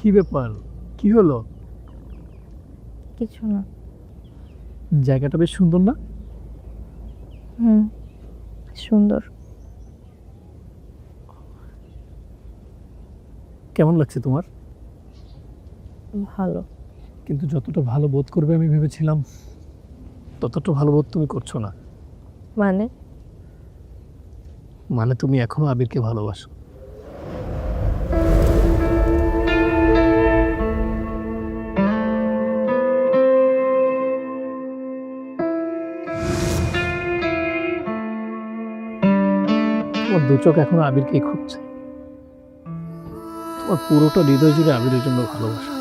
কি ব্যাপার? কি হলো? কিছু না। জায়গাটা বেশ সুন্দর না? হুম, সুন্দর। কেমন লাগছে তোমার? ভালো। কিন্তু যতটা ভালো বোধ করবে আমি ভেবেছিলাম, ততটা ভালো বোধ তুমি করছো না। মানে? মানে তুমি এখনো আবিরকে ভালোবাসো। তোমার দু চোখ এখনো আবিরকেই খুঁজছে। তোমার পুরোটা হৃদয় জুড়ে আবিরের জন্য ভালোবাসা।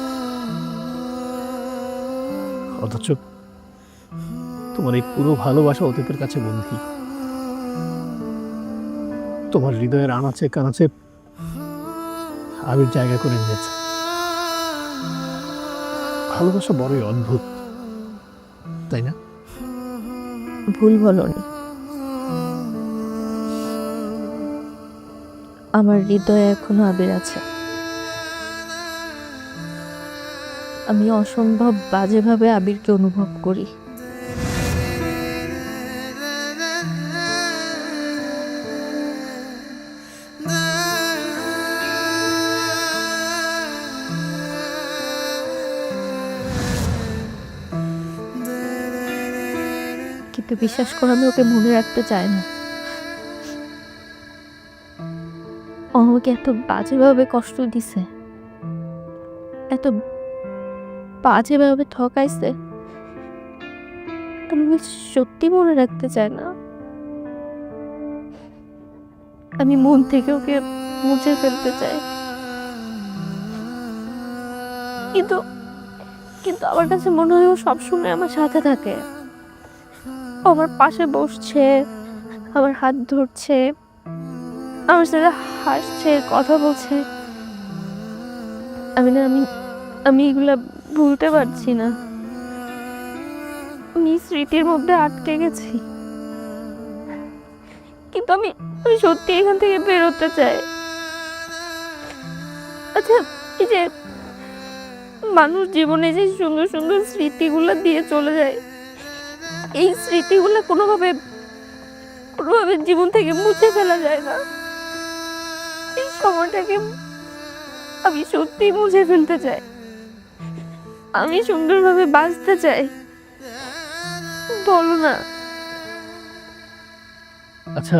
অথচ তোমার এই পুরো ভালোবাসা অতীতের কাছে বন্দী। তোমার হৃদয়ের আনাচে কানাচে আবির জায়গা করে নিয়েছে। ভালোবাসা বড়ই অদ্ভুত, তাই না? ভুল বলনি। আমার হৃদয়ে এখনো আবির আছে। আমি অসম্ভব বাজেভাবে আবিরকে অনুভব করি। কিন্তু বিশ্বাস করে আমি ওকে মনে রাখতে চাই না। ও আমাকে এত বাজেভাবে কষ্ট দিছে, এত বাজেভাবে ঠকাইছে, আমি সত্যি মনে রাখতে চাই না। আমি মন থেকে ওকে মুছে ফেলতে চাই। কিন্তু কিন্তু আমার কাছে মনে হয় ও সবসময় আমার সাথে থাকে। ও আমার পাশে বসছে, আমার হাত ধরছে, আমার সাথে হাসছে, কথা বলছে। আমি না আমি আমি এগুলা ভুলতে পারছি না। আমি স্মৃতির মধ্যে আটকে গেছি। কিন্তু আমি আমি সত্যি এখান থেকে বেরোতে চাই। আচ্ছা, এই যে মানুষ জীবনে যে সুন্দর সুন্দর স্মৃতিগুলো দিয়ে চলে যায়, এই স্মৃতিগুলো কোনোভাবে কোনোভাবে জীবন থেকে মুছে ফেলা যায় না। এই সময়টাকে আমি সত্যি মুছে ফেলতে চাই। আমি সুন্দরভাবে বাঁচতে চাই। বলো না। আচ্ছা,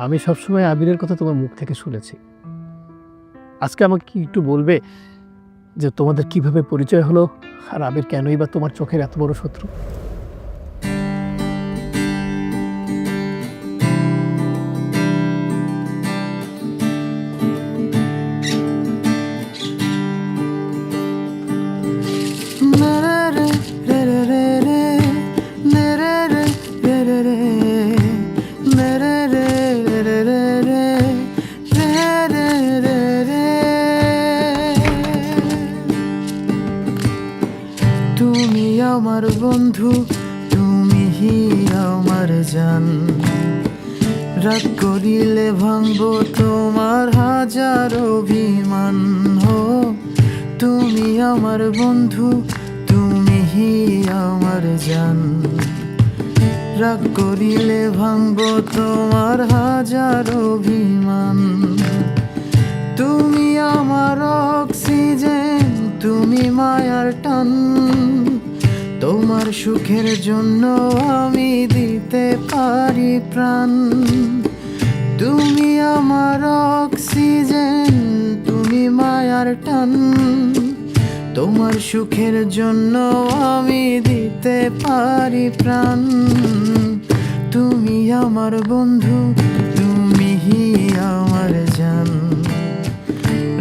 আমি সবসময় আবিরের কথা তোমার মুখ থেকে শুনেছি। আজকে আমাকে কি একটু বলবে যে তোমাদের কিভাবে পরিচয় হলো, আর আবির কেনই বা তোমার চোখের এত বড় শত্রু? তুমি আমার বন্ধু, তুমি আমার জান। রাগ করিলে ভাঙবো তোমার হাজার অভিমান। হো তুমি আমার বন্ধু, তুমি আমার জান। রাগ করিলে ভাঙবো তোমার হাজার অভিমান। তুমি আমার অক্সিজেন, তুমি মায়ার টান। তোমার সুখের জন্য আমি দিতে পারি প্রাণ। তুমি আমার অক্সিজেন, তুমি মায়ার টান। তোমার সুখের জন্য আমি দিতে পারি প্রাণ। তুমি আমার বন্ধু, তুমি আমার জান।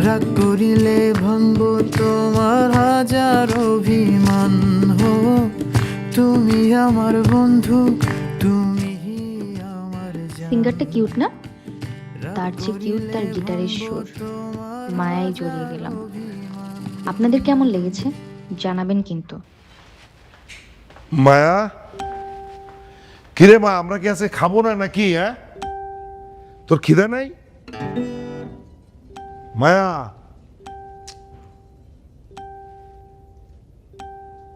রাগ করিলে ভাঙবো তোমার হাজার অভিমান। হো তুমি আমার বন্ধু, তুমি আমার জান। সিঙ্গারটা কিউট না? তার চেয়ে কিউট তার গিটারের সুর। মায়ায় জড়িয়ে গেলাম। আপনাদের কেমন লেগেছে জানাবেন কিন্তু। মায়া, কিরে মা, আমরা কি আজকে খাবো না নাকি? হ্যাঁ, তোর খিদে নাই? মায়া,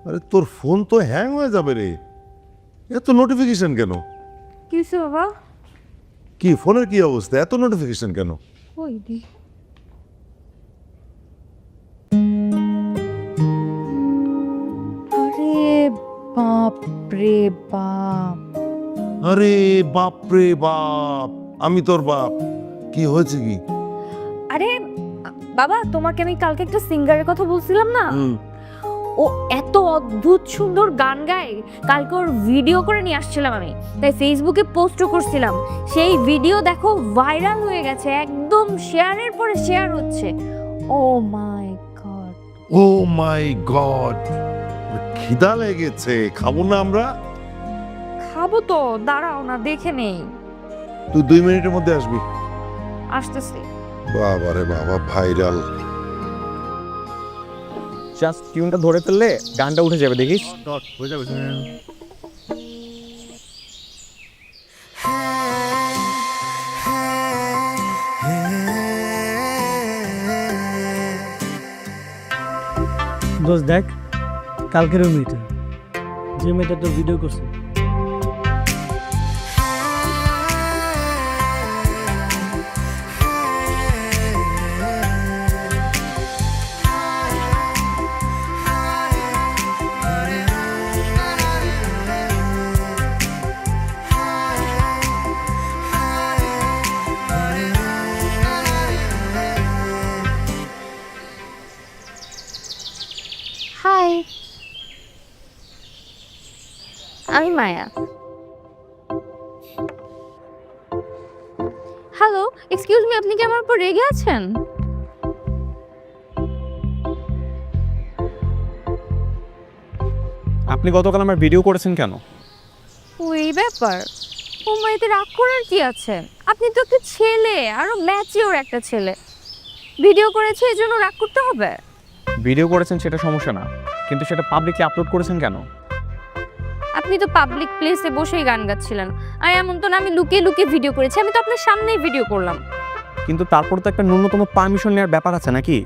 আরে তোর ফোন তো হ্যাং হয়ে যাবে রে, এত নোটিফিকেশন কেন? কি হয়েছে বাবা? কি ফোনের কি অবস্থা, এত নোটিফিকেশন কেন? ওই দি আরে বাপ রে বাপ, আরে বাপ রে বাপ, আমি তোর বাপ, কি হয়েছে কি? আরে বাবা তোমাকে আমি কালকে একটা সিঙ্গারের কথা বলছিলাম না, ও এত অদ্ভুত সুন্দর গান গায়, কালকে ওর ভিডিও করে নিয়ে আসছিলাম আমি, তাই ফেসবুকে পোস্টও করছিলাম। সেই ভিডিও দেখো ভাইরাল হয়ে গেছে, একদম শেয়ারের পরে শেয়ার হচ্ছে। ও মাই গড, ও মাই গড, খিদা লেগেছে, খাবো না আমরা? খাবো তো, দাঁড়াও না দেখে নেই। তুই 2 মিনিটের মধ্যে আসবি। আসতেছি। বাবা রে বাবা, ভাইরাল। জাস্ট টিউনটা ধরে ফেললে গানটা উঠে যাবে, দেখিস। হয়ে যাবে। দোস্ত দেখ, কালকের ওই মেয়েটা, যে মেয়েটা তোর ভিডিও করছে। হাই, আমি মায়া। হ্যালো, এক্সকিউজ মি, আপনি কি আমার উপর রেগে আছেন? আপনি গতকাল আমার ভিডিও করেছেন কেন? ওই ব্যাপার, ও মাইতে রাগ করার কি আছে? আপনি তো একটা ছেলে, আরো ম্যাচিওর একটা ছেলে, ভিডিও করেছে এই জন্য রাগ করতে হবে? ভিডিও করেছেন সেটা সমস্যা না, কিন্তু সেটা পাবলিকলি আপলোড করেছেন কেন? আপনি তো পাবলিক প্লেসে বসেই গান গাচ্ছিলেন, আর এমন তো না আমি লুকিয়ে লুকিয়ে ভিডিও করেছি, আমি তো আপনার সামনেই ভিডিও করলাম। কিন্তু তারপর তো একটা ন্যূনতম পারমিশন নেওয়ার ব্যাপার আছে নাকি?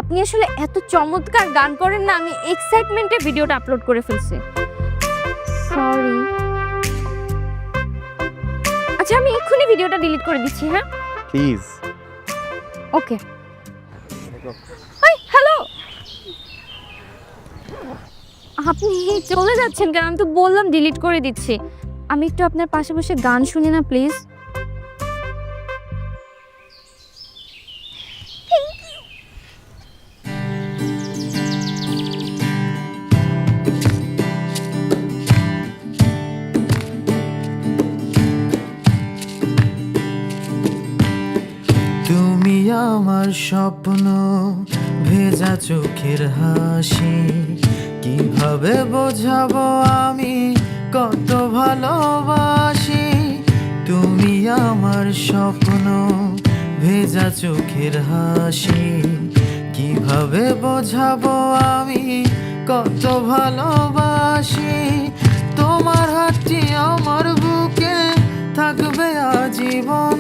আপনি আসলে এত চমৎকার গান করেন না, আমি এক্সাইটমেন্টে ভিডিওটা আপলোড করে ফেলছি। সরি। আচ্ছা আমি এক্ষুনি ভিডিওটা ডিলিট করে দিচ্ছি, হ্যাঁ? প্লিজ। ওকে। Hi, hello. আপনি চলে যাচ্ছেন কেন? আমি তো বললাম ডিলিট করে দিচ্ছি। আমি একটু আপনার পাশে বসে গান শুনি না প্লিজ? তুমি আমার স্বপ্ন, ভেজা চোখের হাসি, কিভাবে বোঝাবো আমি কত ভালোবাসি। তুমি আমার স্বপ্ন, ভেজা চোখের হাসি, কিভাবে বোঝাবো আমি কত ভালোবাসি। তোমার হাতটি আমার বুকে থাকবে আজীবন,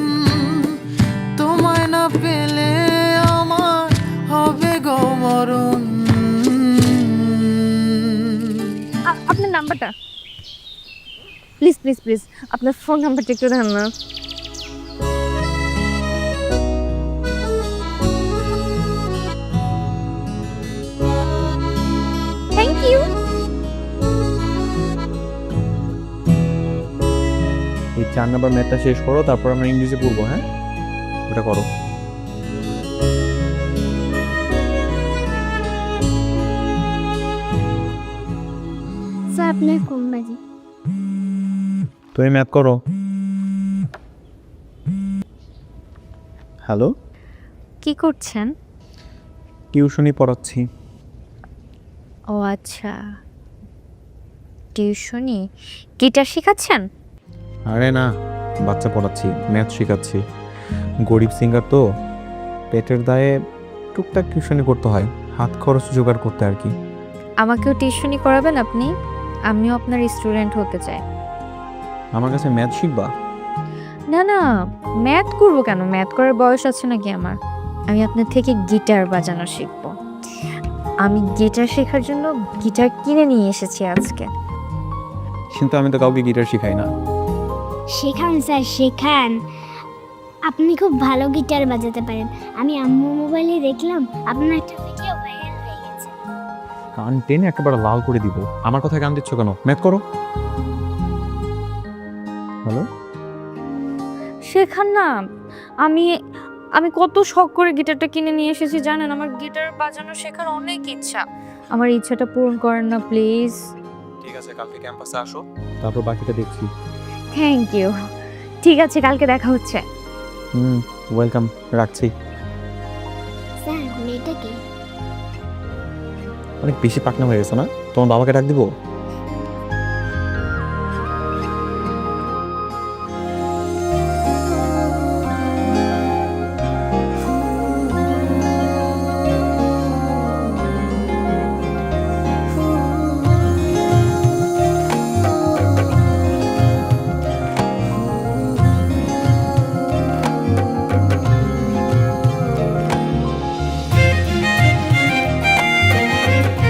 তোমায় না পেলে আমার হবে গো মরণ। আপনার নাম্বারটা প্লিজ প্লিজ প্লিজ, আপনার ফোন নাম্বারটা একটু দেন না। Thank you. এই 4 নাম্বার ম্যাথটা শেষ করো, তারপর আমরা ইংলিশে পড়বো। হ্যাঁ, ওটা করো। স্যার আপনার কোন বাজি? তুমি ম্যাথ করো। হ্যালো, কি করছেন? টিউশনি পড়াচ্ছি। ও আচ্ছা, টিউশনি, গিটার শেখাচ্ছেন? আরে না, বাচ্চা পড়াচ্ছি, ম্যাথ শেখাচ্ছি। গরিব সিঙ্গার তো, পেটের দায়ে টুকটাক টিউশনি করতে হয়, হাত খরচ জোগাড় করতে আর কি। আমাকেও টিউশনি করাবেন আপনি? আমিও আপনার স্টুডেন্ট হতে চাই। আমার কাছে ম্যাথ শিখবা? না না, ম্যাথ করবো কেন, ম্যাথ করার বয়স আছে নাকি আমার? আমি আপনার থেকে গিটার বাজানো শিখবো। আমি গিটার শেখার জন্য গিটার কিনে নিয়ে এসেছি আজকে। কিন্তু আমি তো কাউকে গিটার শিখাই না। শেখান স্যার, শেখান। আপনি খুব ভালো গিটার বাজাতে পারেন। আমি আম্মু মোবাইলে দেখলাম আপনার একটা ভিডিও ভাইরাল হয়ে গেছে। কান টেনে একেবারে লাল করে দিব। আমার কথায় কান দিচ্ছ কেন? ম্যাথ করো। হ্যালো, শেখান না। আমি আমি কত শখ করে গিটারটা কিনে নিয়ে এসেছি জানেন। আমার গিটার বাজানো শেখার অনেক ইচ্ছা। আমার ইচ্ছাটা পূরণ করেন না প্লিজ। ঠিক আছে, কালকে ক্যাম্পাসে আসো, তারপর বাকিটা দেখছি। Thank you. ঠিক আছে, কালকে দেখা হচ্ছে। ওয়েলকাম, রাখছি। স্যার মেয়েটা কি? অনেক বেশি পাকনা হয়ে গেছে না? তোমার বাবাকে ডাক দিব?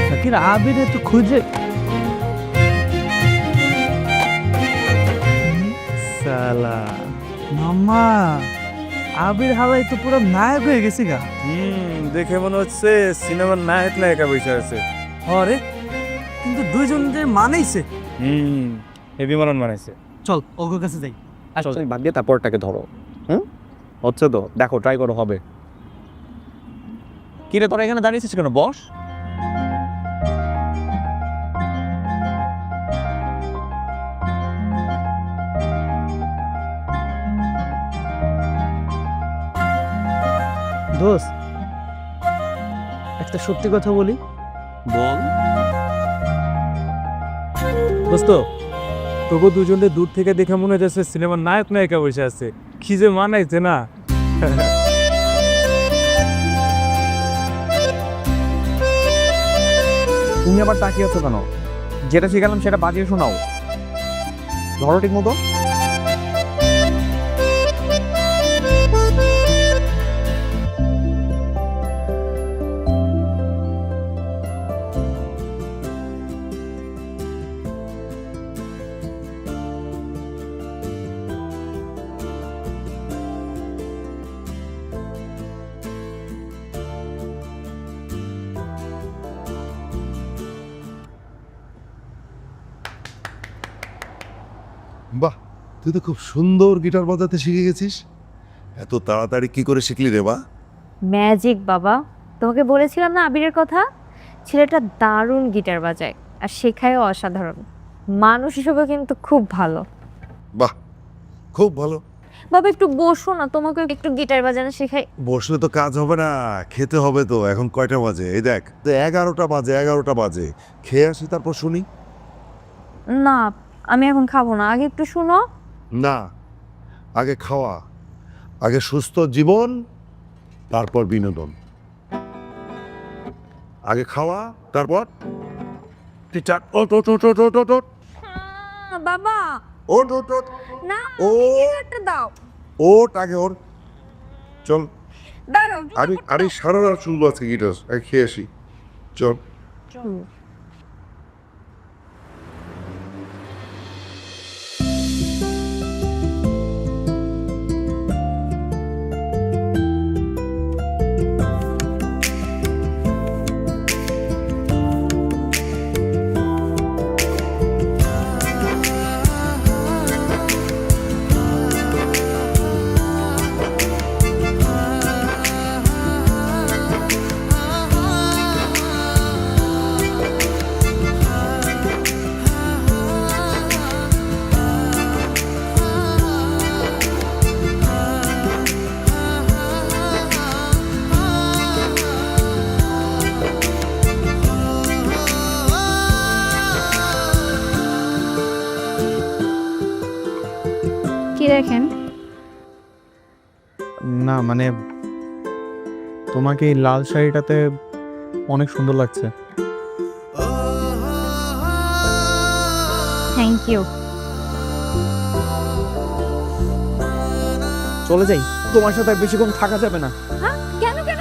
শাকির আবিরে তো খুঁজে সালা মাম্মা, আবির হাওয়াই তো পুরো নায়ক হয়ে গেছি গা। দেখে মনে হচ্ছে সিনেমার নায়ক নায়িকা বসে আছে। আরে কিন্তু দুইজনের মানাইছে। হেভি মারন মানাইছে। চল ওর কাছে যাই। আসলে বাদ দিয়ে তারপরটাকে ধরো। হচ্ছে তো, দেখো, ট্রাই করো, হবে। কিরে তোরা এখানে দাঁড়িয়েছিস কেন? বস। দোস্ত, একটা সত্যি কথা বলি। বল। দোস্ত, তোকে দুজনে দূর থেকে দেখে মনে হচ্ছে সিনেমার নায়ক নায়িকা বসে আছে। কি যে মানাইছে না। তুমি আবার তাকিয়ে আছো কেন? যেটা শিখালাম সেটা বাজিয়ে শোনাও। ধরো ঠিক মতো। বাহ, তুই তো খুব সুন্দর গিটার বাজাতে শিখে গেছিস। এত তাড়াতাড়ি কি করে শিখলি রে বা? ম্যাজিক বাবা। তোমাকে বলেছিলাম না আবিরের কথা। ছেলেটা দারুণ গিটার বাজায় আর শেখায়ও অসাধারণ। মানুষ হিসেবে কিন্তু খুব ভালো। বাহ, খুব ভালো। বাবা একটু বসো না, তোমাকে একটু গিটার বাজানো শেখাই। বসলে তো কাজ হবে না, খেতে হবে তো। এখন কয়টা বাজে? এই দেখ, 11টা বাজে, 11টা বাজে। খেয়ে আসি, তারপর শুনি। না, আমি এখন খাবো না, আগে একটু শুনো। না, আগে খাওয়া, আগে সুস্থ জীবন, তারপর বিনোদন। আগে খাওয়া, তারপর টিচার। ওট ওট ওট ওট ওট ওট ওট বাবা ওট ওট ওট না, ও একটা দাও। ওট, আগে ওর। চল, দাঁড়াও। আমি সারা রাত শুনবো আজকে গিটার। খেয়ে আসি, চল। কি দেখেন? না মানে, তোমাকে এই লাল শাড়িটাতে অনেক সুন্দর লাগছে। Thank you. চলে যাই, তোমার সাথে আর বেশিক্ষণ থাকা যাবে না। হ্যাঁ, কেন কেন?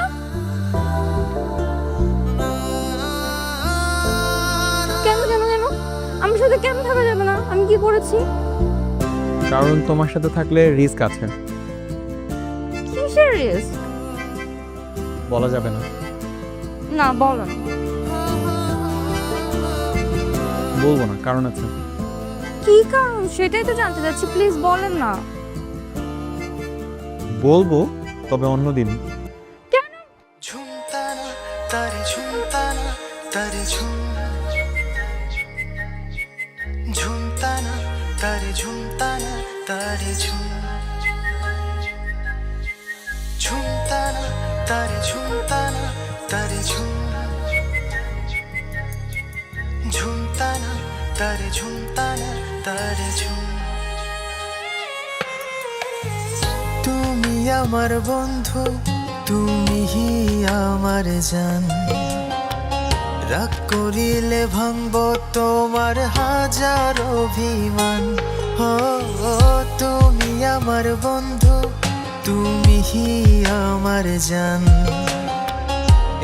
আমি কি করেছি? কারণ তোমার সাথে থাকলে রিস্ক আছে, কিসের রিস্ক? বলা যাবে না। না বলেন। বলবো না, কারণ আছে। কি কারণ সেটাই তো জানতে চাচ্ছি, প্লিজ বলেন না। বলবো, তবে অন্যদিন। ঝুমতানা তারে ঝুমতানা তারে ঝুমতানা তারে ঝুমতানা তারে ঝুমতানা তারে ঝুমতানা তারে ঝুমতানা তারে ঝুমতানা তারে তুমি আমার বন্ধু, তুমি আমার জান। রাগ করিলে ভাঙব তোমার হাজার অভিমান। তুমি আমার বন্ধু, তুমি আমার জান।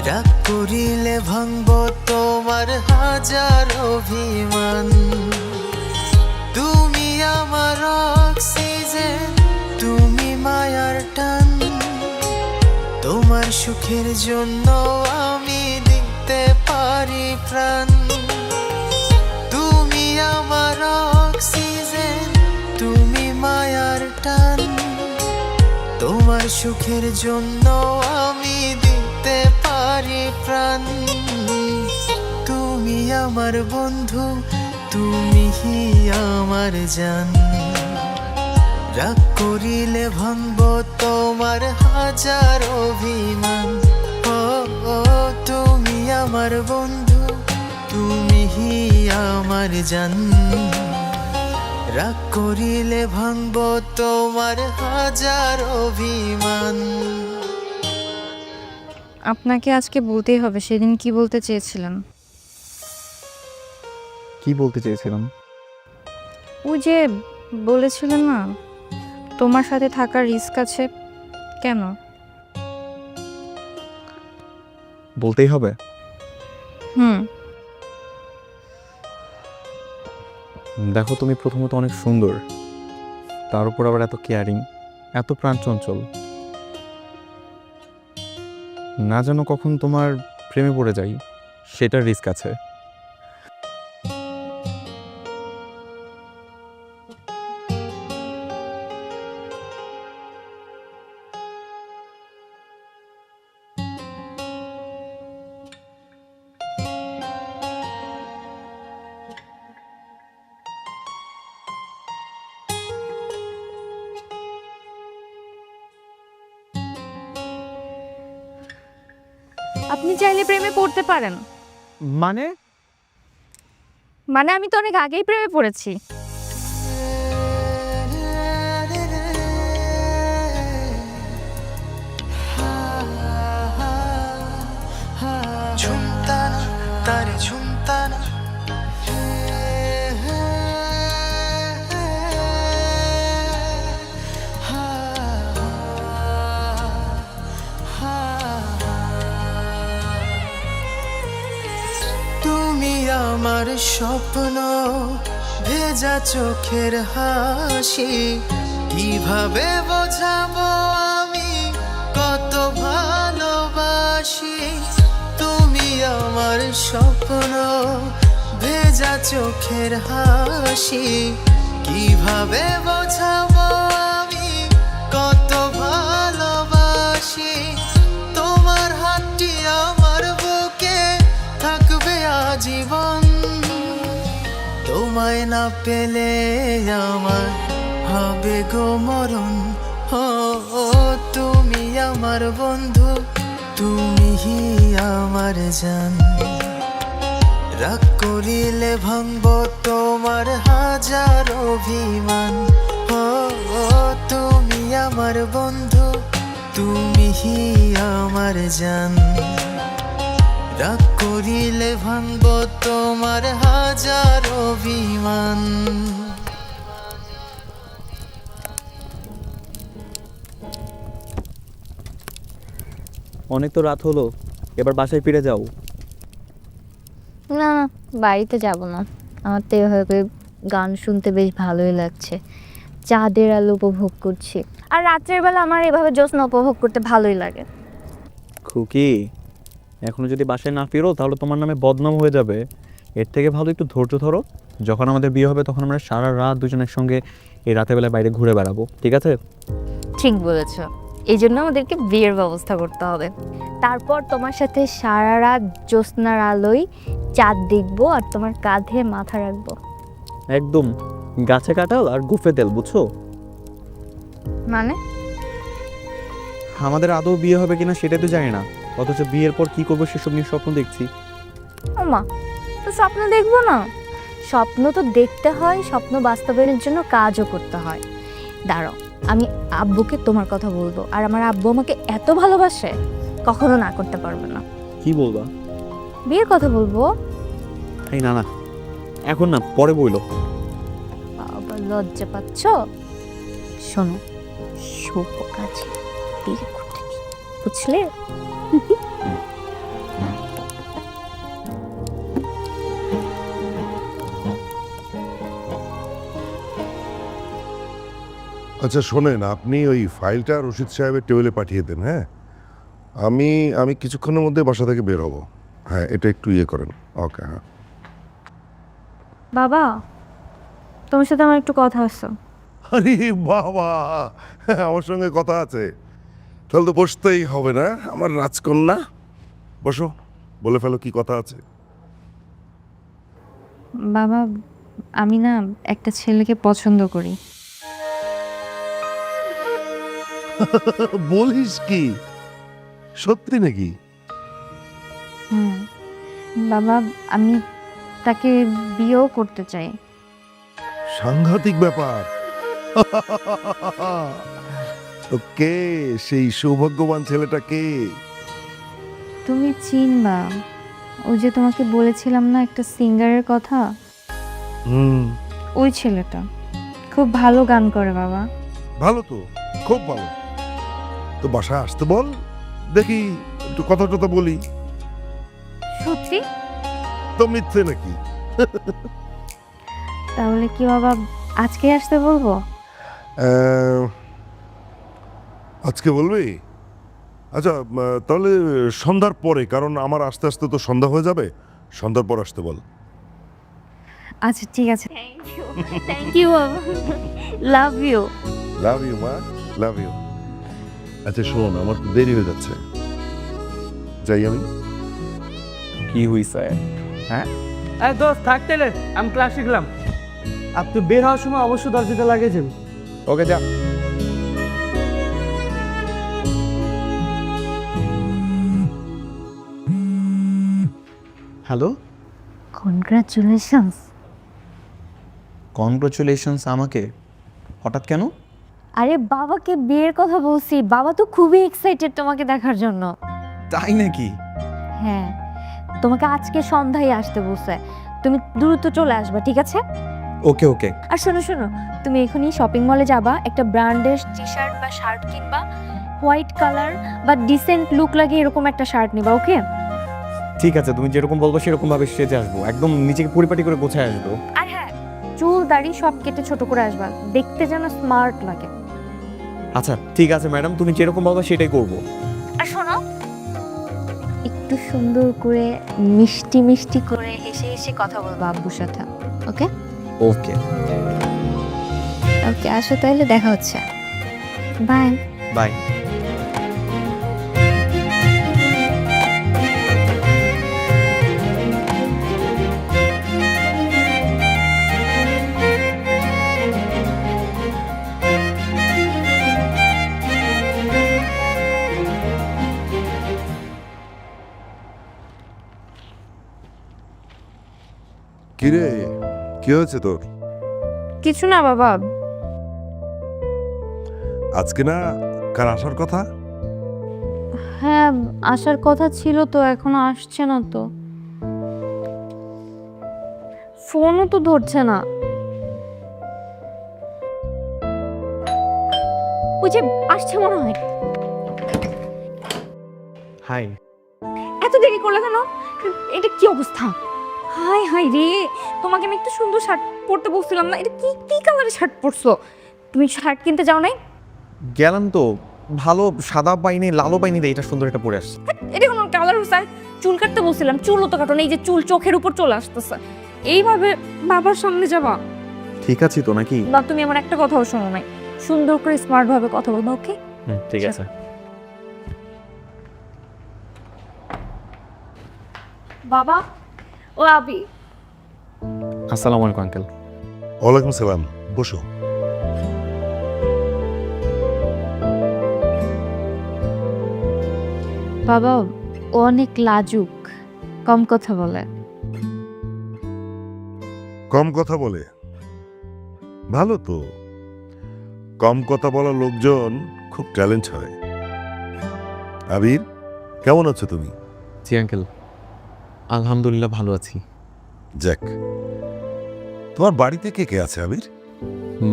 রাগ করিলে ভাঙব তোমার হাজার অভিমান। তুমি আমার অক্সিজেন, তুমি মায়ার টান। তোমার সুখের জন্য আমি দিতে পারি প্রাণ। তুমি আমার অক্সিজেন, তুমি মায়ার টান। তোমার সুখের জন্য আমি দিতে পারি প্রাণ। তুমি আমার বন্ধু, তুমি আমার জান। রাগ করিলে ভাঙব তোমার হাজার অভিমান। তুমি আমার বন্ধু, তুমি আমার জান। রাগ করিলে ভাঙব তোমার হাজার অভিমান। আপনাকে আজকে বলতেই হবে সেদিন কি বলতে চেয়েছিলেন। কি বলতে চেয়েছিলাম? ওই যে বলেছিলেন না তোমার সাথে থাকার রিস্ক আছে, কেন? বলতেই হবে। দেখো, তুমি প্রথমত অনেক সুন্দর, তার উপর আবার এত কেয়ারিং, এত প্রাণচঞ্চল। না যেন কখন তোমার প্রেমে পড়ে যাই, সেটার রিস্ক আছে। আপনি চাইলে প্রেমে পড়তে পারেন। মানে? মানে আমি তো অনেক আগেই প্রেমে পড়েছি। ঝুমতানা তারে ঝুমতানা তুমি আমার স্বপ্ন, ভেজা চোখের হাসি। কিভাবে বোঝাবো আমি কত ভালোবাসি। তুমি আমার স্বপ্ন, ভেজা চোখের হাসি। কিভাবে বোঝাবো আমি কত ভালোবাসি। তোমার হাতটি আমার বুকে থাকবে আজীবন। তোমায় না পেলে আমার হবে গো মরণ। তুমি আমার বন্ধু, তুমি আমার জান। রাগ করিলে ভাঙব তোমার হাজার অভিমান। তুমি আমার বন্ধু, তুমি আমার জান। রাগ করিলে ভাঙব তোমার হাজার অভিমান। অনেক তো রাত হলো, এবার বাসায় ফিরে যাও। না না, বাড়িতে যাব না, আমার তো এভাবে গান শুনতে বেশ ভালোই লাগছে, চাঁদের আলো উপভোগ করছি। আর রাত্রের বেলা আমার এভাবে জ্যোৎস্না উপভোগ করতে ভালোই লাগে। খুকি, এখনো যদি বাসায় না ফিরো তাহলে তোমার নামে বদনাম হয়ে যাবে। এর থেকে ভালো একটু ধৈর্য ধরো, যখন আমাদের বিয়ে হবে তখন আমরা সারা রাত দুজনের সঙ্গে এই রাতের বেলায় বাইরে ঘুরে বেড়াবো, ঠিক আছে? ঠিক বলেছ, এই জন্য আমাদেরকে বিয়ের ব্যবস্থা করতে হবে। তারপর তোমার সাথে সারা রাত জ্যোৎস্নার আলোয় চাঁদ দেখবো আর তোমার কাঁধে মাথা রাখবো। একদম গাছে কাঁঠাল আর গুফে তেল, বুঝছো? মানে আমাদের আদৌ বিয়ে হবে কিনা সেটাই তো জানি না, অথচ বিয়ের পর কি করবো সেসব নিয়ে স্বপ্ন দেখছি। ওমা, তো স্বপ্ন দেখবো না? স্বপ্ন তো দেখতে হয়, স্বপ্ন বাস্তবায়নের জন্য কাজও করতে হয়। দাঁড়াও, আমি আব্বুকে তোমার কথা বলবো, আর আমার আব্বু আমাকে এত ভালোবাসে, কখনো না করতে পারবে না। কি বলবা? বিয়ের কথা বলবো। এই না না, এখন না, পরে বইলো। বাবা, লজ্জা পাচ্ছ? শোনো, শুভ কাজে বিয়ে করতে দিই, বুঝলে? আচ্ছা শোনেন, আপনি ওই ফাইলটা রশিদ সাহেবের টেবিলে পাঠিয়ে দেন। হ্যাঁ, আমি কিছুক্ষণের মধ্যে বাসা থেকে বের হব। হ্যাঁ, এটা একটু ইয়ে করেন। ওকে, হ্যাঁ। বাবা, তোমার সাথে আমার একটু কথা আছে। আরে বাবা, আমার সঙ্গে কথা আছে? তাহলে তো বসতেই হবে, না আমার রাজকন্যা? বসো, বলে ফেলো কি কথা আছে। বাবা, আমি না একটা ছেলেকে পছন্দ করি। বলিস কি, সত্যি নাকি? হুম বাবা, আমি তাকে বিয়েও করতে চাই। সাংঘাতিক ব্যাপার। তো কে সেই সৌভাগ্যবান ছেলেটা? কে? তুমি চিনবা, ওই যে তোমাকে বলেছিলাম না একটা সিঙ্গারের কথা, হুম, ওই ছেলেটা খুব ভালো গান করে বাবা। ভালো তো, খুব ভালো। তো বাসায় আসতে বল, দেখি একটু কথা টথা বলি। সত্যি? তো মিথ্যে নাকি? তাহলে কি বাবা আজকে আসতে বলবো? আজকে বলবি? আচ্ছা, তাহলে সন্ধ্যার পরে, কারণ আমার আস্তে আস্তে তো সন্ধ্যা হয়ে যাবে। সন্ধ্যার পর আসতে বল। আচ্ছা ঠিক আছে। থ্যাংক ইউ বাবা, লাভ ইউ। লাভ ইউ মা, লাভ ইউ। আচ্ছা শোন, আমার তো দেরি হয়ে যাচ্ছে, যাই আমি। কি হইছে? হ্যাঁ, দোস্ত থাকতে আমি ক্লাস শিখলাম। আর তুই বের হওয়ার সময় অবশ্যই দরজাটা লাগিয়ে যাবি। ওকে, যা। Hello, congratulations. কংগ্রাচুলেশনস আমাকে? হঠাৎ কেন? আরে বাবাকে বিয়ের কথা বলছি, বাবা তো খুবই এক্সাইটেড তোমাকে দেখার জন্য। তাই নাকি? হ্যাঁ, তোমাকে আজকে সন্ধ্যায় আসতে বলছে, তুমি দ্রুত চলে আসবা, ঠিক আছে? ওকে ওকে। আর শোনো শোনো, তুমি এখনই শপিং মলে যাবা, একটা ব্র্যান্ডের টি শার্ট বা শার্ট কিনবা, হোয়াইট কালার বা ডিসেন্ট লুক লাগে এরকম একটা শার্ট নিবা, ওকে? ঠিক আছে, তুমি যেরকম বলবো সেরকম ভাবে সেজে আসবো, একদম নিচেকে পরিপাটি করে গোছায় আসবো। আর হ্যাঁ, চুল দাড়ি সব কেটে ছোট করে আসবা, দেখতে যেন স্মার্ট লাগে। আচ্ছা ঠিক আছে ম্যাডাম, তুমি যেরকম বলবো সেটাই করবো। আর শোনো, একটু সুন্দর করে মিষ্টি মিষ্টি করে হেসে হেসে কথা বলবো আব্বুর সাথে, ওকে? ওকে ওকে, আসো তাহলে, দেখা হচ্ছে, বাই বাই। কিরে, কি হয়েছে তোর? কিছু না বাবা। আজকে না কার আসার কথা? হ্যাঁ, আসার কথা ছিল তো, এখনো আসছে না তো, ফোনও তো ধরছে না। ওই যে আসছে মনে হয়। হাই। এত দেরি করলে কেন? এটা কি অবস্থা? হাই হাই রে, তোমাকে আমি একটা সুন্দর শার্ট পরতে বলছিলাম না, এটা কি কি কালারের শার্ট পরছো? তুমি শার্ট কিনতে যাও নাই? গেলাম তো, ভালো সাদা পাইনি, লালও পাইনি, এটা সুন্দর একটা পরে আসছে। এটা কোনো কালার হুসান? চুল কাটতে বলছিলাম, চুলও তো কাটো না, এই যে চুল চোখের উপর চলে আসতেছে। এইভাবে বাবার সামনে যাবা? ঠিক আছে তো নাকি? না, তুমি আমার একটা কথাও শোনো নাই। সুন্দর করে স্মার্ট ভাবে কথা বলবো, ওকে? ঠিক আছে। বাবা, ও আবি। আসসালামু আলাইকুম আঙ্কেল। ওয়ালাইকুম সালাম, বসো। বাবা ও অনেক লাজুক, কম কথা বলে। কম কথা বলে? ভালো তো, কম কথা বলা লোকজন খুব ট্যালেন্ট হয়। আবির, কেমন আছো তুমি? জি আঙ্কেল, আলহামদুলিল্লাহ ভালো আছি। জ্যাক, তোমার বাড়িতে কে কে আছে আবির?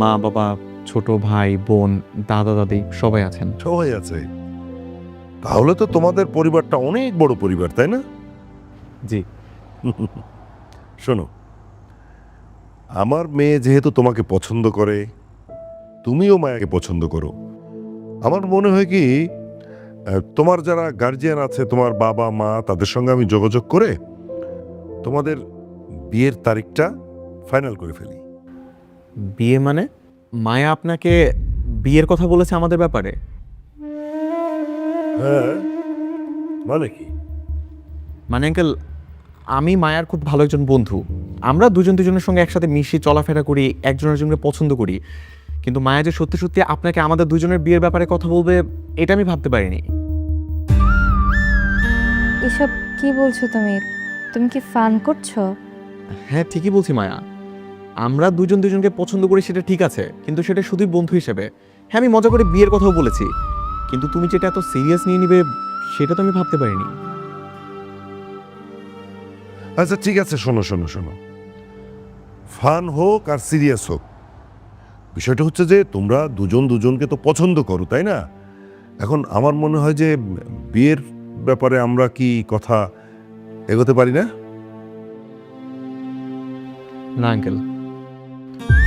মা বাবা, ছোট ভাই বোন, দাদা দাদি সবাই আছেন। সবাই আছে? তাহলে তো তোমাদের পরিবারটা অনেক বড় পরিবার, তাই না? জি। শোনো, আমার মেয়ে যেহেতু তোমাকে পছন্দ করে, তুমিও মায়াকে পছন্দ করো, আমার মনে হয় কি তোমার যারা গার্জিয়ান আছে, তোমার বাবা মা, তাদের সঙ্গে আমি যোগাযোগ করে তোমাদের বিয়ের তারিখটা ফাইনাল করে ফেলি। বিয়ে মানে? মায়া আপনাকে বিয়ের কথা বলেছে আমাদের ব্যাপারে? হ্যাঁ, মানে কি? মানে আঙ্কেল, আমি মায়ার খুব ভালো একজন বন্ধু। আমরা দুজন দুজনের সঙ্গে একসাথে মিশি, চলাফেরা করি, একজন একজনকে পছন্দ করি। কিন্তু মায়া যে সত্যি সত্যি আপনাকে আমাদের দুজনের বিয়ের ব্যাপারে কথা বলবে, এটা আমি ভাবতে পারিনি। এসব কি বলছো তুমি? তুমি কি ফান করছো? হ্যাঁ, ঠিকই বলছি মায়া। আমরা দুজন দুজনকে পছন্দ করি সেটা ঠিক আছে, কিন্তু সেটা শুধুই বন্ধু হিসেবে। হ্যাঁ, আমি মজা করে বিয়ের কথাও বলেছি, কিন্তু তুমি যেটা এত সিরিয়াস নিয়ে নিবে সেটা তো আমি ভাবতে পারিনি। আচ্ছা ঠিক আছে, শোনো শোনো শোনো, ফান হোক আর সিরিয়াস হোক, বিষয়টা হচ্ছে যে তোমরা দুজন দুজনকে তো পছন্দ করো, তাই না? এখন আমার মনে হয় যে বিয়ের ব্যাপারে আমরা কি কথা এগোতে পারি না? না আঙ্কেল,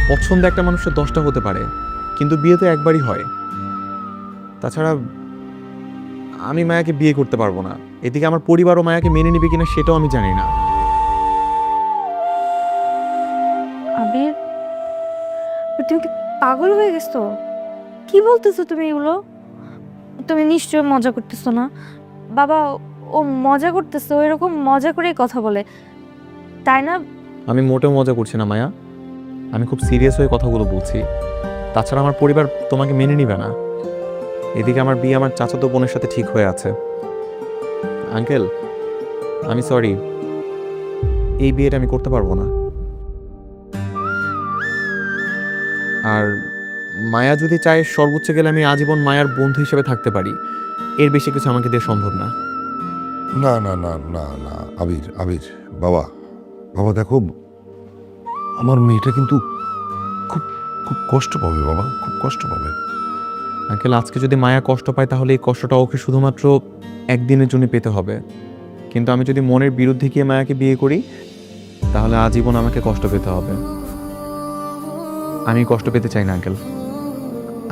পছন্দ একটা মানুষের 10টা হতে পারে, কিন্তু বিয়ে তো একবারই হয়। তাছাড়া আমি মায়াকে বিয়ে করতে পারবো না। এদিকে আমার পরিবারও মায়াকে মেনে নিবে কিনা সেটাও আমি জানি না। আবির, তুমি কি পাগল হয়ে গেছো? কি বলতেছো তুমি এগুলো? তুমি নিশ্চয় মজা করতেছো না? বাবা, ও মজা করতেছে, ও এরকম মজা করেই কথা বলে, তাই না? আমি মোটেও মজা করছি না মায়া, আমি খুব সিরিয়াস হয়ে কথাগুলো বলছি। তাছাড়া আমার পরিবার তোমাকে মেনে নিবে না। এদিকে আমার বিয়ে আমার চাচাতো বোনের সাথে ঠিক হয়ে আছে। আঙ্কেল, আমি সরি, এই বিয়েটা আমি করতে পারবো না। আর মায়া যদি চায়, সর্বোচ্চ গেলে আমি আজীবন মায়ার বন্ধু হিসেবে থাকতে পারি, এর বেশি কিছু আমাকে দিয়ে সম্ভব না। না না না না না আবির, আবির বাবা, বাবা দেখো, আমার মেয়েটা কিন্তু খুব খুব কষ্ট পাবে বাবা, খুব কষ্ট পাবে। আঙ্কেল, আজকে যদি মায়া কষ্ট পায় তাহলে এই কষ্টটা ওকে শুধুমাত্র একদিনের জন্য পেতে হবে, কিন্তু আমি যদি মনের বিরুদ্ধে গিয়ে মায়াকে বিয়ে করি তাহলে আজীবন আমাকে কষ্ট পেতে হবে। আমি কষ্ট পেতে চাই না আঙ্কেল,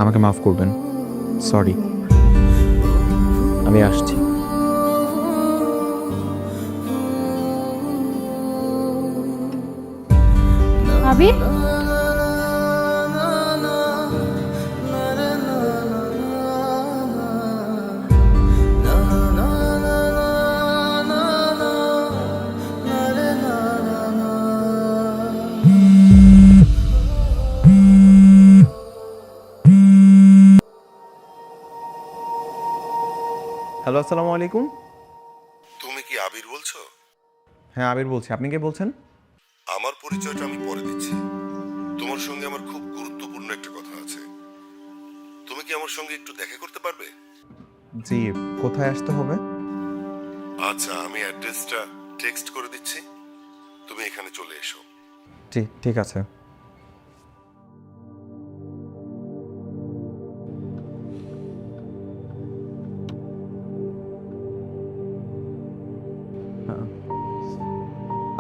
আমাকে মাফ করবেন, সরি, আমি আসছি। আবির, হ্যালো, আসসালামু আলাইকুম। তুমি কি আবির বলছো? হ্যাঁ, আবির বলছি। আপনি কে বলছেন? আমার পরিচয়টা আমি পরে দিচ্ছি, তোমার সঙ্গে আমার খুব গুরুত্বপূর্ণ একটা কথা আছে। তুমি কি আমার সঙ্গে একটু দেখা করতে পারবে? জি, কোথায় আসতে হবে? আচ্ছা, আমি অ্যাড্রেসটা টেক্সট করে দিচ্ছি, তুমি এখানে চলে এসো। জি, ঠিক আছে।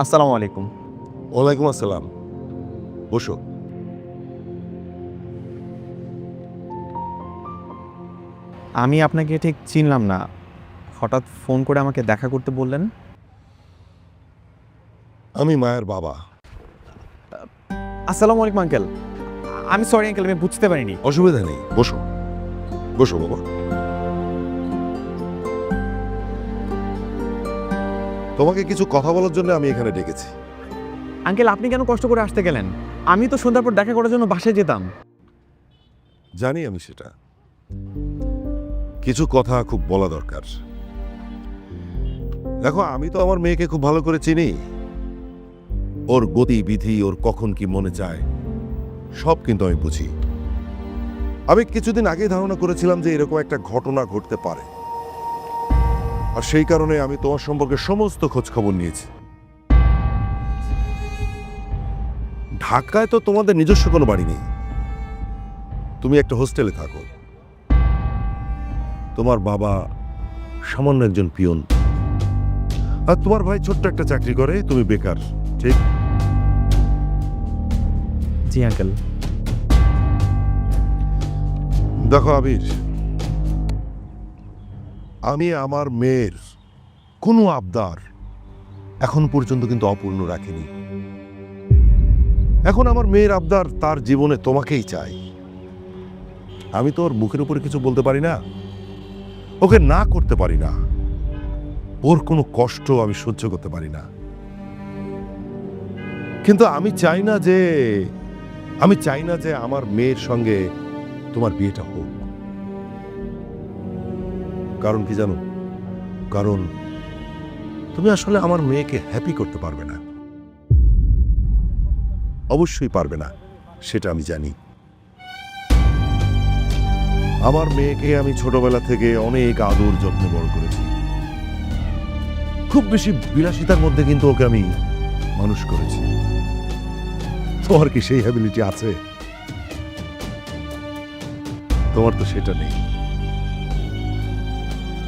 আসসালামু আলাইকুম। ওয়ালাইকুম আসসালাম। বসো। আমি আপনাকে ঠিক চিনলাম না, হঠাৎ ফোন করে আমাকে দেখা করতে বললেন। আমি মায়ের বাবা। আসসালামু আলাইকুম আঙ্কেল। আমি সরি আঙ্কেল, আমি বুঝতে পারিনি। অসুবিধা নেই, বসো বসো বাবা। তোমাকে কিছু কথা বলার জন্য আমি এখানে ডেকেছি। আঙ্কেল, আপনি কেন কষ্ট করে আসতে গেলেন? আমি তো সন্ধ্যার পর দেখা করার জন্য বাসায় যেতাম। জানি আমি সেটা, কিছু কথা খুব বলা দরকার। দেখো, আমি তো আমার মেয়েকে খুব ভালো করে চিনি। ওর গতিবিধি, ওর কখন কি মনে চায়, সব কিন্তু আমি বুঝি। আমি কিছুদিন আগেই ধারণা করেছিলাম যে এরকম একটা ঘটনা ঘটতে পারে, আর সেই কারণে আমি তোমার সম্পর্কে সমস্ত খোঁজ খবর নিয়েছি। ঢাকায় তো তোমাদের নিজস্ব কোনো বাড়ি নেই, তুমি একটা হোস্টেলে থাকো। তোমার বাবা সামান্য একজন পিয়ন, আর তোমার ভাই ছোট্ট একটা চাকরি করে, তুমি বেকার, ঠিক? জি আঙ্কেল। দেখো আবির, আমি আমার মেয়ের কোনো আবদার এখন পর্যন্ত কিন্তু অপূর্ণ রাখিনি। এখন আমার মেয়ের আবদার তার জীবনে তোমাকেই চাই। আমি তো ওর মুখের উপরে কিছু বলতে পারি না, ওকে না করতে পারি না, ওর কোনো কষ্ট আমি সহ্য করতে পারি না। কিন্তু আমি চাই না যে আমার মেয়ের সঙ্গে তোমার বিয়েটা হোক। কারণ কি জানো? কারণ তুমি আসলে আমার মেয়েকে হ্যাপি করতে পারবে না, অবশ্যই পারবে না, সেটা আমি জানি। আমার মেয়েকে আমি ছোটবেলা থেকে অনেক আদর যত্নে বড় করেছি। খুব বেশি বিলাসিতার মধ্যে কিন্তু ওকে আমি মানুষ করেছি। তোমার কি সেই হ্যাবিলিটি আছে? তোমার তো সেটা নেই।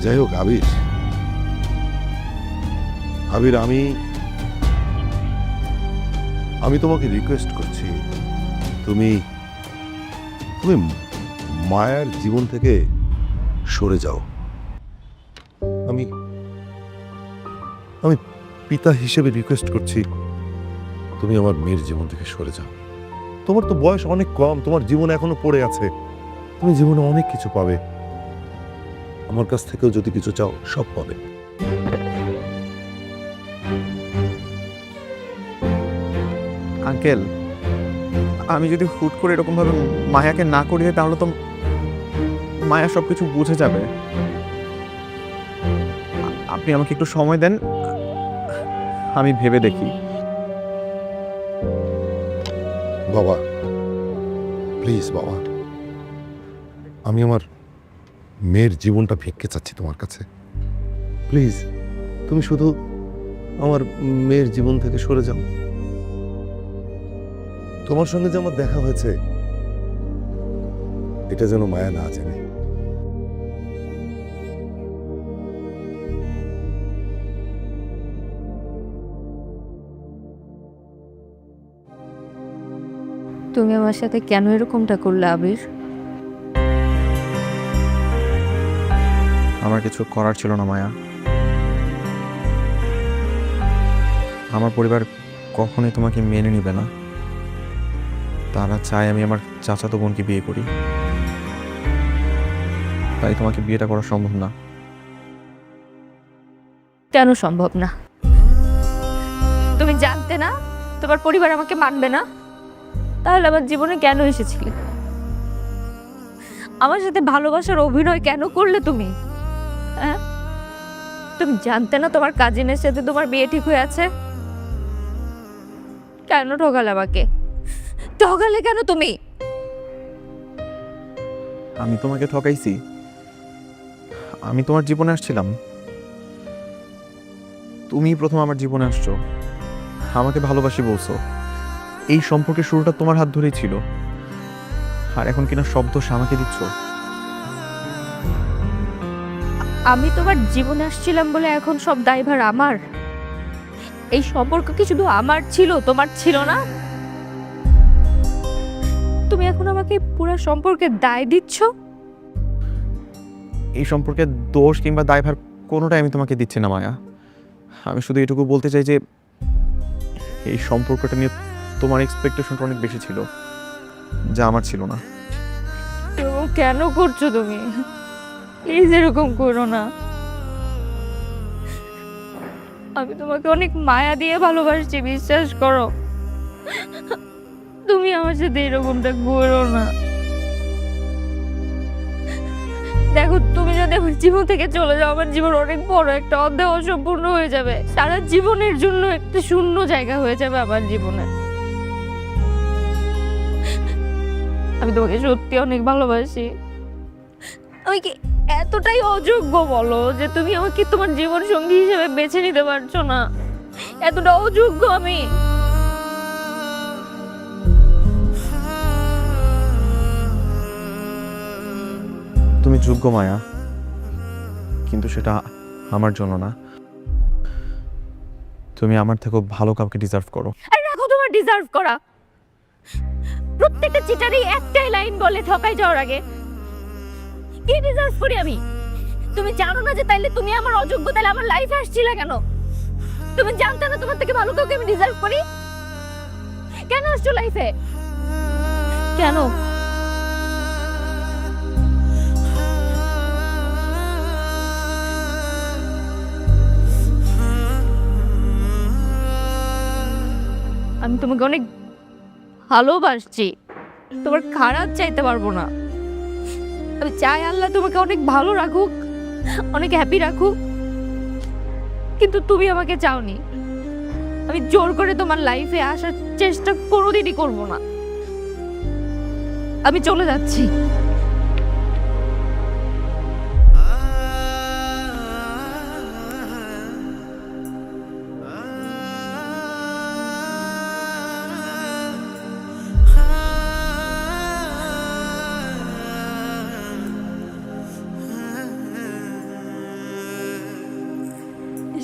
যাই হোক আবির, আমি তোমাকে রিকোয়েস্ট করছি, তুমি মায়ার জীবন থেকে সরে যাও। আমি পিতা হিসেবে রিকোয়েস্ট করছি, তুমি আমার মেয়ের জীবন থেকে সরে যাও। তোমার তো বয়স অনেক কম, তোমার জীবন এখনো পড়ে আছে, তুমি জীবনে অনেক কিছু পাবে। আমার কাছ থেকেও যদি কিছু চাও, সব পাবে। আঙ্কেল, আমি যদি হুট করে এরকম ভাবে মায়াকে না করিয়ে, তাহলে তো মায়া সবকিছু বুঝে যাবে। আপনি আমাকে একটু সময় দেন, আমি ভেবে দেখি। বাবা প্লিজ, বাবা, আমি আমার মেয়ের জীবনটা ভিক্ষে চাচ্ছি তোমার কাছে। প্লিজ, তুমি শুধু আমার মেয়ের জীবন থেকে সরে যাও। তোমার সঙ্গে যে আমার দেখা হয়েছে, এটা যেন মায়া না জানে। তুমি আমার সাথে কেন এরকমটা করলে আবির? আমার কিছু করার ছিল না মায়া। আমার পরিবার কখনোই তোমাকে মেনে নিবে না। তারা চায় আমি আমার চাচাতো বোনকে বিয়ে করি, তাই তোমাকে বিয়েটা করা সম্ভব না। কেন সম্ভব না? তুমি জানতে না তোমার পরিবার আমাকে মানবে না? তাহলে আমার জীবনে কেন এসেছিলে? আমার সাথে ভালোবাসার অভিনয় কেন করলে তুমি? হ্যাঁ, তুমি জানতে না তোমার কাজিনের সাথে তোমার বিয়ে ঠিক হয়ে আছে? কেন ঠকালে আমাকে? ঠকালে কেন তুমি? আমি তোমাকে ঠকাইছি? আমি তোমার জীবনে আসছিলাম, তুমি প্রথম আমার জীবনে আসছো, আমাকে ভালোবাসি বলছো। এই সম্পর্কের শুরুটা তোমার হাত ধরেই ছিল, আর এখন কিনা সব দোষ আমাকে দিচ্ছ। আমি তোমার জীবনে আসছিলাম বলে এখন সব দায়ভার আমার? এই সম্পর্ক কি শুধু আমার ছিল, তোমার ছিল না? তুমি এখন আমাকে পুরো সম্পর্কে দায় দিচ্ছ? এই সম্পর্কে দোষ কিংবা দায়ভার কোনোটাই আমি তোমাকে দিচ্ছি না মায়া। আমি শুধু এটুকু বলতে চাই যে এই সম্পর্কটা নিয়ে তোমার এক্সপেকটেশনটা অনেক বেশি ছিল, যা আমার ছিল না। এরকম কেন করছো তুমি? প্লিজ এরকম করো না। আমি তোমাকে অনেক মায়া দিয়ে ভালোবাসছি, বিশ্বাস করো। তুমি আমার সাথে এরকমটা করো না। দেখো, তুমি যদি আমার জীবন থেকে চলে যাও, আমার জীবন অনেক বড় একটা অধ্যায় অসম্পূর্ণ হয়ে যাবে। সারা জীবনের জন্য একটা শূন্য জায়গা হয়ে যাবে আমার জীবনে। আমি তোমাকে সত্যি অনেক ভালোবাসি। আমি কি এতটাই অযোগ্য বলো যে তুমি আমাকে তোমার জীবন সঙ্গী হিসেবে বেছে নিতে পারছো না? এতটা অযোগ্য আমি? তুমি যোগ্য মায়া, কিন্তু সেটা আমার জন্য না। তুমি আমার থেকেও ভালো কাউকে ডিজার্ভ করো। আর রাখো তোমার ডিজার্ভ করা। প্রত্যেকটা চিটারই একটাই লাইন বলে ঠকাই যাওয়ার আগে, কি ডিজার্ভ করি আমি? তুমি জানো না যে তাইলে তুমি আমার অযোগ্য, তাহলে আমার লাইফে আসছিলে কেন? তুমি জানতে না তোমার থেকে ভালো কাউকে আমি ডিজার্ভ করি? কেন আসছো লাইফে? কেন? আমি তোমাকে অনেক ভালোবাসছি, তোমার খারাপ চাইতে পারবো না। আমি চাই আল্লাহ তোমাকে অনেক ভালো রাখুক, অনেক হ্যাপি রাখুক, কিন্তু তুমি আমাকে চাওনি। আমি জোর করে তোমার লাইফে আসার চেষ্টা কোনোদিনই করবো না। আমি চলে যাচ্ছি।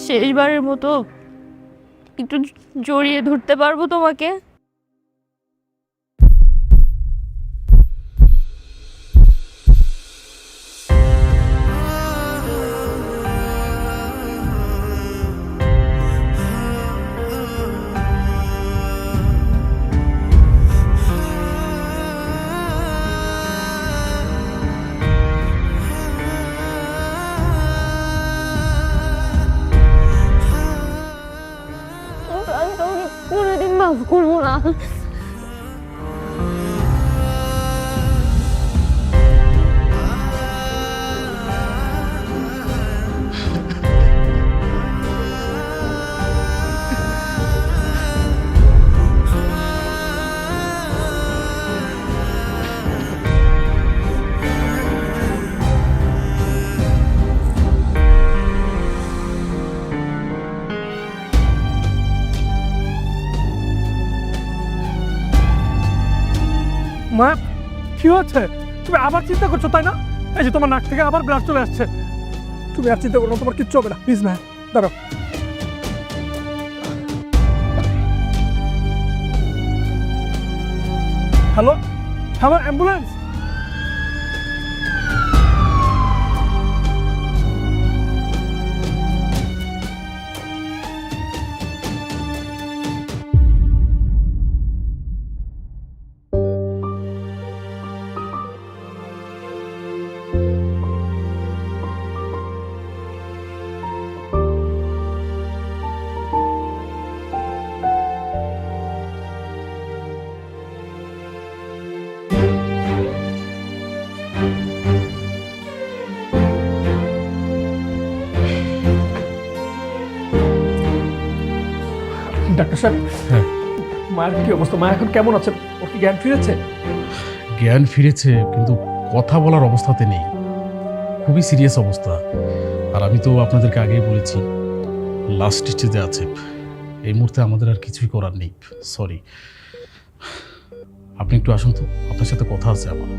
শেষবারের মতো একটু জড়িয়ে ধরতে পারবো তোমাকে? আমি তোমাকে কোনোদিন মাফ করবো না। মা, কি হচ্ছে? তুমি আবার চিন্তা করছো তাই না? এই যে তোমার নাক থেকে আবার ব্লাড চলে আসছে। তুমি আর চিন্তা করো না, তোমার কিচ্ছু হবে না। প্লিজ মা, দাঁড়াও। Hello hello, ambulance. ডাক্তার সাহেব, মায়ের কি অবস্থা? মা এখন কেমন আছে? ওর কি জ্ঞান ফিরেছে? জ্ঞান ফিরেছে, কিন্তু কথা বলার অবস্থাতে নেই। খুবই সিরিয়াস অবস্থা। আর আমি তো আপনাদেরকে আগেই বলেছি লাস্ট স্টেজে আছে। এই মুহূর্তে আমাদের আর কিছুই করার নেই। সরি, আপনি একটু আসুন তো, আপনার সাথে কথা আছে আমার।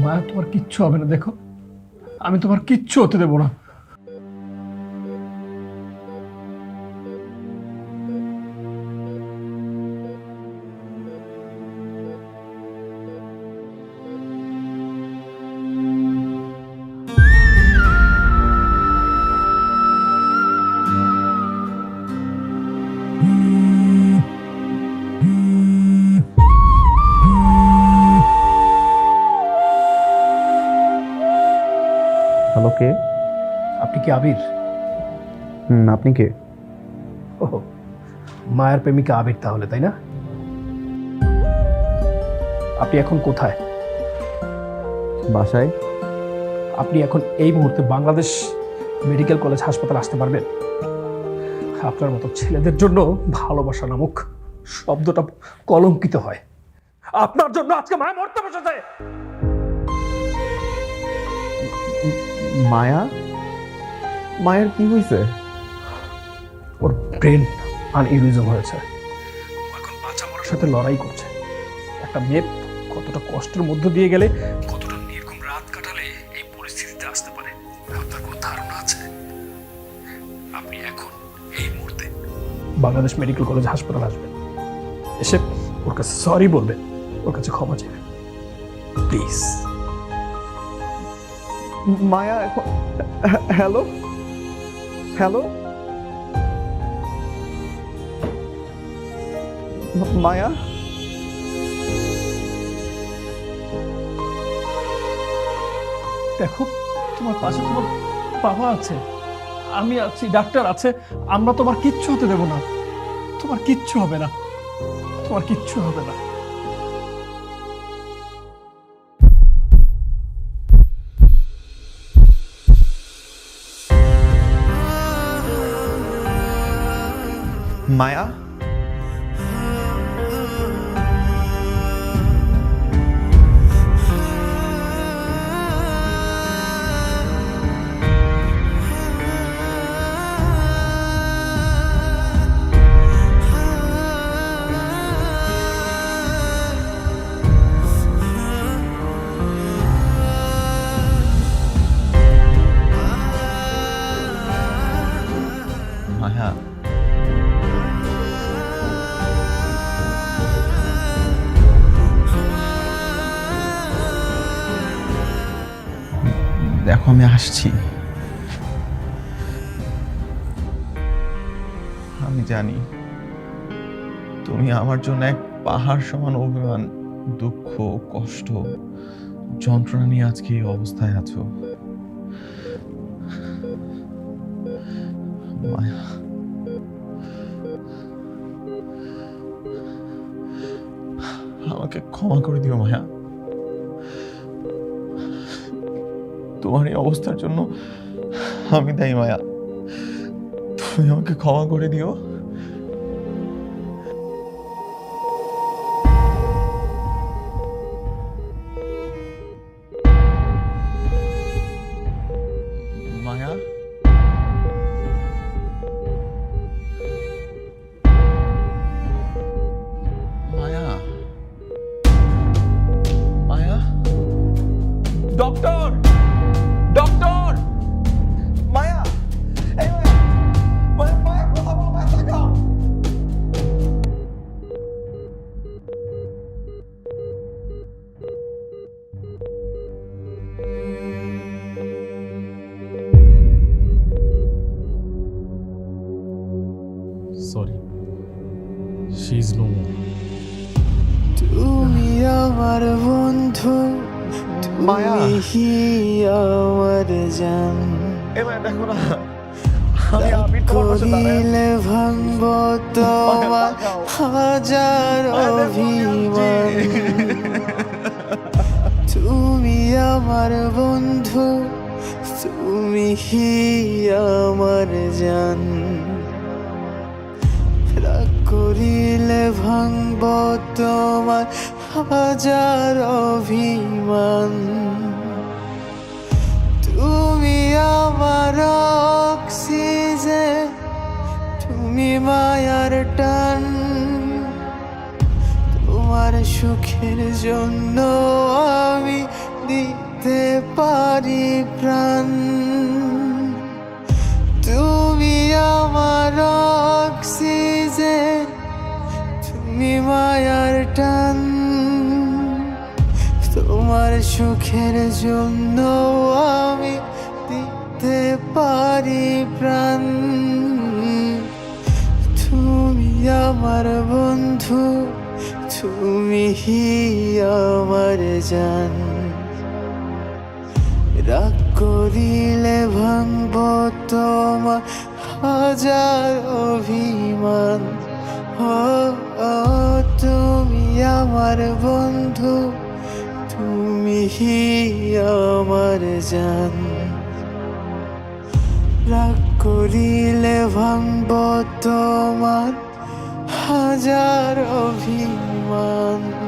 মায়া, তোমার কিচ্ছু হবে না, দেখো আমি তোমার কিচ্ছু হতে দেবো না। হ্যালো, কে? আপনি কি আবির? আপনি কে? ও, মায়ের প্রেমিকা আবির তাহলে, তাই না? আপনি এখন কোথায়? বাসায়। আপনি এখন এই মুহূর্তে বাংলাদেশ মেডিকেল কলেজ হাসপাতাল আসতে পারবেন? আপনার মতো ছেলেদের জন্য ভালোবাসা নামক শব্দটা কলঙ্কিত হয়। আপনার জন্য আজকে মায়া মরতে বসেছে। মায়া? মায়ের কি হয়েছে? ওর ব্রেন আনইউরিজম হয়েছে, এখন বাঁচা মরার সাথে লড়াই করছে। একটা মেয়ে কতটা কষ্টের মধ্য দিয়ে গেলে, কতটা নির্ঘুম রাত কাটালে এই পরিস্থিতিতে আসতে পারে, আপনার কোনো ধারণা আছে? আপনি এখন এই মুহূর্তে বাংলাদেশ মেডিকেল কলেজ হাসপাতাল আসবেন, এসে ওর কাছে সরি বলবেন, ওর কাছে ক্ষমা চাইবেন, প্লিজ। মায়া এখন? হ্যালো হ্যালো মায়া? দেখো, তোমার পাশে তোমার বাবা আছে, আমি আছি, ডাক্তার আছে, আমরা তোমার কিচ্ছু হতে দেব না। তোমার কিচ্ছু হবে না, তোমার কিচ্ছু হবে না। মায়া? মায়া? দেখো, আমি আসছি। আমি জানি তুমি আমার জন্য এক পাহাড় সমান অভিমান, দুঃখ, কষ্ট, যন্ত্রণা নিয়ে আজকে এই অবস্থায় আছো। মায়া, আমাকে ক্ষমা করে দিও মায়া। তোমার এই অবস্থার জন্য আমি দায়ী মায়া, তুমি আমাকে ক্ষমা করে দিও। মায়া? মায়া? মায়া? ডক্টর! ডক্টর! মায়া! এই মায়া! মায়া, মায়া, কথা বলো, মায়া, তাকাও! Sorry, she is no more. তুমি আমার বন্ধু, মায়া! তুমি আমার জান, এই মায়া, দেখো না, আমি আবির তোমার পাশে দাঁড়ায় আছি। করিলে ভাঙব তোমার হাজার অভিমান। তুমি আমার বন্ধু, তুমি আমার জান, রাগ করিলে ভাঙব তোমার হাজার অভিমান। তুমি আমার অক্সিজেন, তুমি মায়ার টান, তোমার তোমার সুখের জন্য আমি দিতে পারি প্রাণ। তুমি আমার অক্সিজেন, তুমি মায়ার টান। তোমার সুখের জন্য আমি দিতে পারি প্রাণ। তুমি আমার বন্ধু, তুমি আমার জান। রাগ করিলে ভাঙব তোমার হাজার অভিমান। তুমি আমার বন্ধু, তুমি আমার জান। রাগ করিলে ভাঙব তোমার হাজার অভিমান।